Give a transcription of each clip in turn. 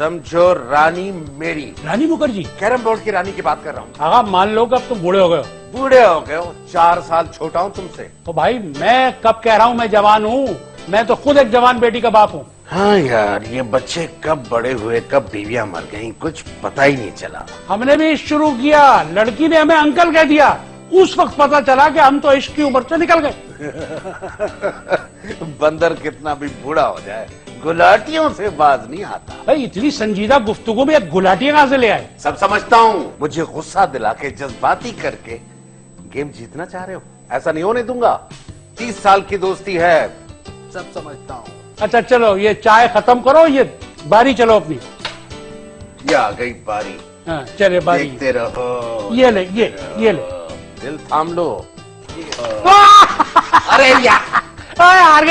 समझो रानी मेरी। रानी Mukherjee? Carrom board की रानी की बात कर रहा हूँ। आगा मान लो कि अब तुम बूढ़े हो गए हो। बूढ़े हो गए हो? 4 साल छोटा हूँ तुमसे। तो भाई मैं कब कह रहा हूँ मैं जवान हूँ? मैं तो खुद एक जवान बेटी का बाप हूँ। हाँ यार, ये बच्चे कब बड़े हुए, कब बीवियां मर गईं, कुछ पता ही नहीं चला। हमने भी शुरू किया, लड़की ने हमें अंकल कह दिया। उस वक्त पता चला कि हम तो इश्क की उम्र से निकल गए। बंदर कितना भी बूढ़ा हो जाए, गुलाटियों से बाज नहीं आता। भाई इतनी संजीदा गुफ्तगू में गुलाटियां कहां से ले आए? सब समझता हूँ, मुझे गुस्सा दिला के जज्बाती करके गेम जीतना चाह रहे हो। ऐसा नहीं होने दूंगा। 30 साल की दोस्ती है, सब समझता हूँ। अच्छा चलो ये चाय खत्म करो, ये बारी चलो अपनी। ये आ गई बारी। हाँ चले बारी। देखते रहो। ये ले ये ले। दिल थाम लो। अरे यार हार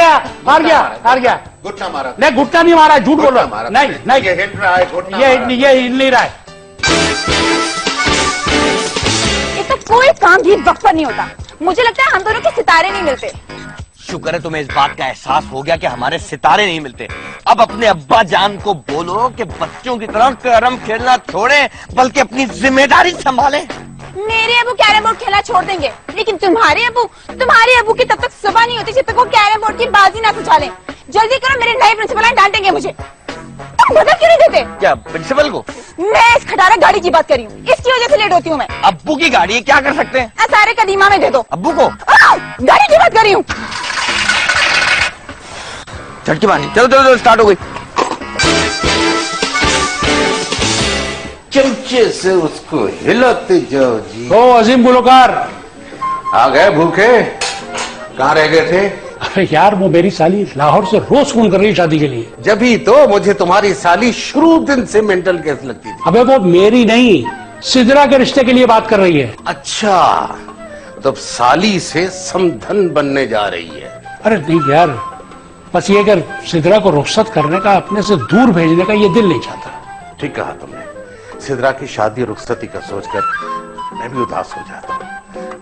गया। घुटना मारा। नहीं घुटना नहीं मारा, झूठ बोल रहा। नहीं ये हिट रहा है, घुटना ये हिल नहीं रहा है। ये तो कोई काम भी वक्त पर नहीं होता। मुझे लगता है हम दोनों के सितारे नहीं मिलते। शुक्र है तुम्हें इस बात का एहसास हो गया कि हमारे सितारे नहीं मिलते। अब अपने अब्बा जान को बोलो कि बच्चों की तरह कैरम खेलना छोड़े, बल्कि अपनी जिम्मेदारी संभालें। मेरे अबू कैरम बोर्ड खेलना छोड़ देंगे, लेकिन तुम्हारे अबू की तब तक सुबह नहीं होती जब तक वो कैरम बोर्ड की बाजी ना सुझा लें। जल्दी करो, मेरे नए प्रिंसिपल डांटेंगे मुझे। तुम बदल क्यों नहीं देते? क्या प्रिंसिपल को? मैं इस खटारा गाड़ी की बात कर रही हूँ, इसकी वजह से लेट होती हूँ मैं। अब्बू की गाड़ी है, क्या कर सकते हैं? सारे कदीमा में दे दो अब्बू को। गाड़ी की बात कर रही हूँ। झटकी मारनी। चलो स्टार्ट हो गई। चमचे से उसको हिलाते जाओ जी। ओ अजीम गुलकार आ गए भूखे? कहाँ रह गए थे? अरे यार वो मेरी साली लाहौर से रोज फोन कर रही है शादी के लिए। जब ही तो मुझे तुम्हारी साली शुरू दिन से मेंटल केस लगती थी। अबे वो मेरी नहीं, सिदरा के रिश्ते के लिए बात कर रही है। अच्छा, तब साली से समधन बनने जा रही है। अरे नहीं यार, बस ये अगर सिदरा को रुखसत करने का, अपने से दूर भेजने का ये दिल नहीं चाहता। ठीक कहा तुमने। सिदरा की शादी रुखसती का सोचकर मैं भी उदास हो जाता हूँ।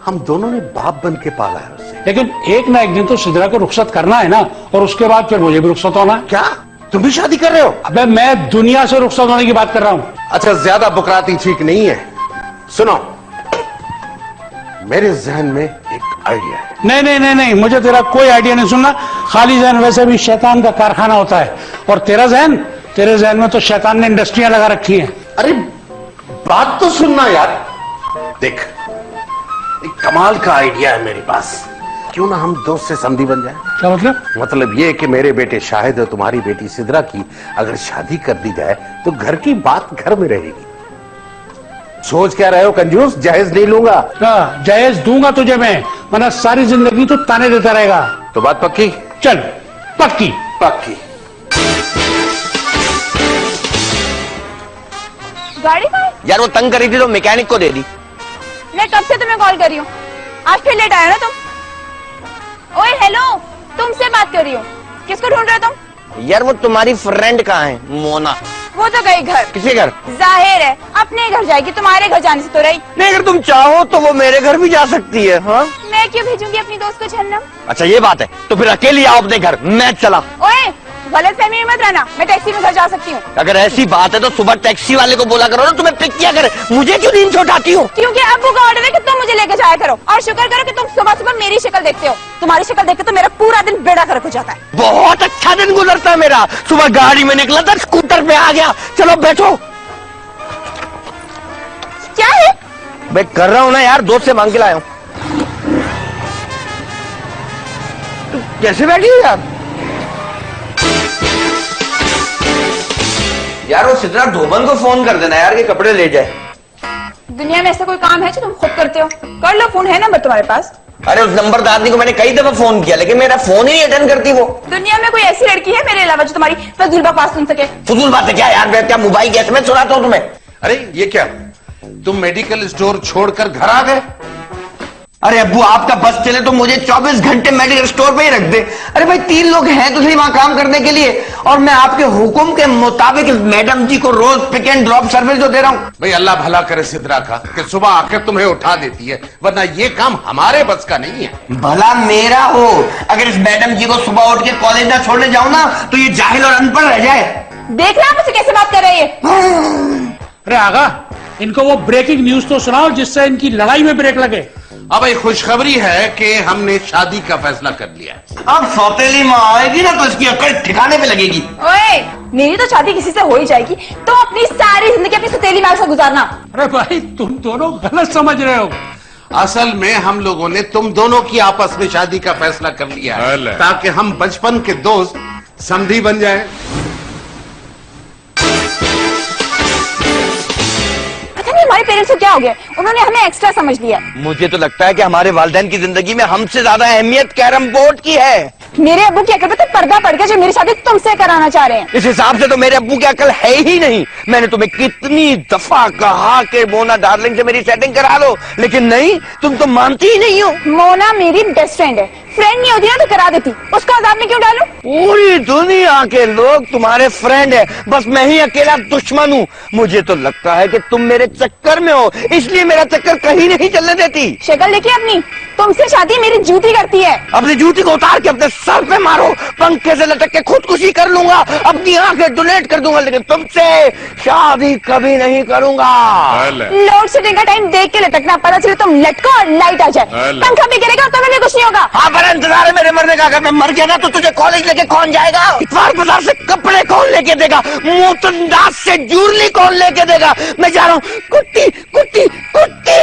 हम दोनों ने बाप बन के पाला है उसे। लेकिन एक ना एक दिन तो सिदरा को रुखसत करना है ना, और उसके बाद फिर मुझे भी रुखसत होना है। क्या तुम भी शादी कर रहे हो? अबे मैं दुनिया से रुखसत होने की बात कर रहा हूँ। अच्छा, ज्यादा बुकराती ठीक नहीं है। सुनो, मेरे जहन में एक आइडिया है। नहीं, मुझे तेरा कोई आइडिया नहीं सुनना। खाली जहन वैसे भी शैतान का कारखाना होता है, और तेरे जहन में तो शैतान ने इंडस्ट्रियां लगा रखी हैं। अरे बात तो सुनना यार। देख, एक कमाल का आइडिया है मेरे पास। क्यों ना हम दोस्त से समधी बन जाए? क्या मतलब? मतलब ये कि मेरे बेटे शाहिद और तुम्हारी बेटी सिदरा की अगर शादी कर दी जाए तो घर की बात घर में रहेगी। सोच क्या रहे हो कंजूस? जहेज नहीं लूंगा। हाँ, जहेज दूंगा तुझे मैं, वरना सारी जिंदगी तू ताने देता रहेगा। तो बात पक्की? चल पक्की। गाड़ी कहाँ है? यार वो तंग करी थी तो मैकेनिक को दे दी। मैं कब से तुम्हें कॉल कर रही हूँ, आज फिर लेट आया ना तुम। ओए हेलो, तुमसे बात कर रही हूँ। किसको ढूंढ रहे हो तुम? यार वो तुम्हारी फ्रेंड कहाँ है? मोना। वो तो गई घर। किसी घर? जाहिर है अपने घर जाएगी, तुम्हारे घर जाने से तो रही। नहीं, अगर तुम चाहो तो वो मेरे घर भी जा सकती है। हाँ, मैं क्यों भेजूंगी अपनी दोस्त को जहन्नम? अच्छा ये बात है, तो फिर अकेली आओ अपने घर, मैं चला। ओए गलतफहमी में मत रहना, मैं टैक्सी में घर जा सकती हूँ। अगर ऐसी बात है तो सुबह टैक्सी वाले को बोला करो ना तुम्हें पिक किया करे। मुझे क्यों नींद छुड़ाती हो? क्योंकि अब्बू का ऑर्डर है कि तुम मुझे लेके जाया करो, और शुक्र करो कि तुम सुबह सुबह मेरी शक्ल देखते हो। तुम्हारी शक्ल देख के तो मेरा पूरा दिन बेड़ा गर्क हो जाता है। बहुत अच्छा दिन गुजरता है मेरा। सुबह गाड़ी में निकला था, स्कूटर पे आ गया। चलो बैठो। क्या है? मैं कर रहा हूँ ना यार, दोस्त से मांग के लाया हूँ। तू कैसे बैठी है यार? यार वो सिद्रा धोबन को फोन कर देना यार कि कपड़े ले जाए। दुनिया में ऐसा कोई काम है जो तुम खुद करते हो? कर लो, फोन है नंबर तुम्हारे पास। अरे उस नंबरदारनी को मैंने कई दफा फोन किया, लेकिन मेरा फोन ही नहीं अटेंड करती वो। दुनिया में कोई ऐसी लड़की है मेरे अलावा जो तुम्हारी फजूल बकवास सुन सके? फजूल बात है क्या यार? मैं क्या मोबाइल गैस में सुनाता हूँ तुम्हें? अरे ये क्या, तुम मेडिकल स्टोर छोड़कर घर आ गए? अरे अब्बू आपका बस चले तो मुझे 24 घंटे मेडिकल स्टोर पे ही रख दे। अरे भाई 3 लोग हैं तो सही वहां काम करने के लिए, और मैं आपके हुक्म के मुताबिक मैडम जी को रोज पिक एंड ड्रॉप सर्विस तो दे रहा हूँ। भाई अल्लाह भला करे सिद्रा का कि सुबह आकर तुम्हें उठा देती है, वरना ये काम हमारे बस का नहीं है। भला मेरा हो, अगर इस मैडम जी को सुबह उठ के कॉलेज ना छोड़ने जाऊं ना तो ये जाहिल और अनपढ़ रह जाए। देख रहे हैं आप मुझसे कैसे बात कर रहे हैं? अरे आगा, इनको वो ब्रेकिंग न्यूज तो सुनाओ जिससे इनकी लड़ाई में ब्रेक लगे। अब एक खुशखबरी है कि हमने शादी का फैसला कर लिया है। अब सौतेली माँ आएगी ना तो इसकी अकड़ ठिकाने पे लगेगी। ओए, मेरी तो शादी किसी से हो ही जाएगी, तो अपनी सारी जिंदगी अपनी सौतेली माँ से गुजारना। अरे भाई, तुम दोनों गलत समझ रहे हो। असल में हम लोगों ने तुम दोनों की आपस में शादी का फैसला कर लिया है ताकि हम बचपन के दोस्त समधी बन जाएं। पता नहीं हमारे पेरेंट्स को क्या हो गया, उन्होंने हमें एक्स्ट्रा समझ लिया। मुझे तो लगता है कि हमारे वालिदैन की जिंदगी में हमसे ज्यादा अहमियत कैरम बोर्ड की है। मेरे अब्बू की अकल पे तो पर्दा पड़ गया जो मेरी शादी तुमसे कराना चाह रहे हैं। इस हिसाब से तो मेरे अब्बू की अकल है ही नहीं। मैंने तुम्हें कितनी दफा कहा कि मोना डार्लिंग से मेरी सेटिंग करा लो, लेकिन नहीं, तुम तो मानती ही नहीं हो। मोना मेरी बेस्ट फ्रेंड है, फ्रेंड नहीं होती ना तो करा देती, उसको अजाब में क्यों डालूं? पूरी दुनिया के लोग तुम्हारे फ्रेंड है, बस मैं ही अकेला दुश्मन हूँ। मुझे तो लगता है कि तुम मेरे चक्कर में हो, इसलिए मेरा चक्कर कहीं नहीं चलने देती। शक्ल देखिए अपनी, तुमसे शादी मेरी जूती करती है। अपनी जूती को उतार के अपने सर पे मारो, पंखे से लटक के खुदकुशी कर लूंगा, अपनी आंखें डोनेट कर दूंगा, लेकिन तुमसे शादी कभी नहीं करूंगा। लोड शेडिंग का टाइम देख के लटकना, पता चले तुम लटको और लाइट आ जाए, पंखा भी गिरेगा और तुम्हें भी कुछ नहीं होगा। हाँ, बड़ा इंतजार है मेरे मरने का। अगर मैं मर गया ना तो तुझे कॉलेज लेके कौन जाएगा? इतवार बाजार से कपड़े कौन लेके देगा? मूतनदास से जूरली कौन लेके देगा? मैं जा रहा हूँ। कुत्ती कुत्ती कुत्ती।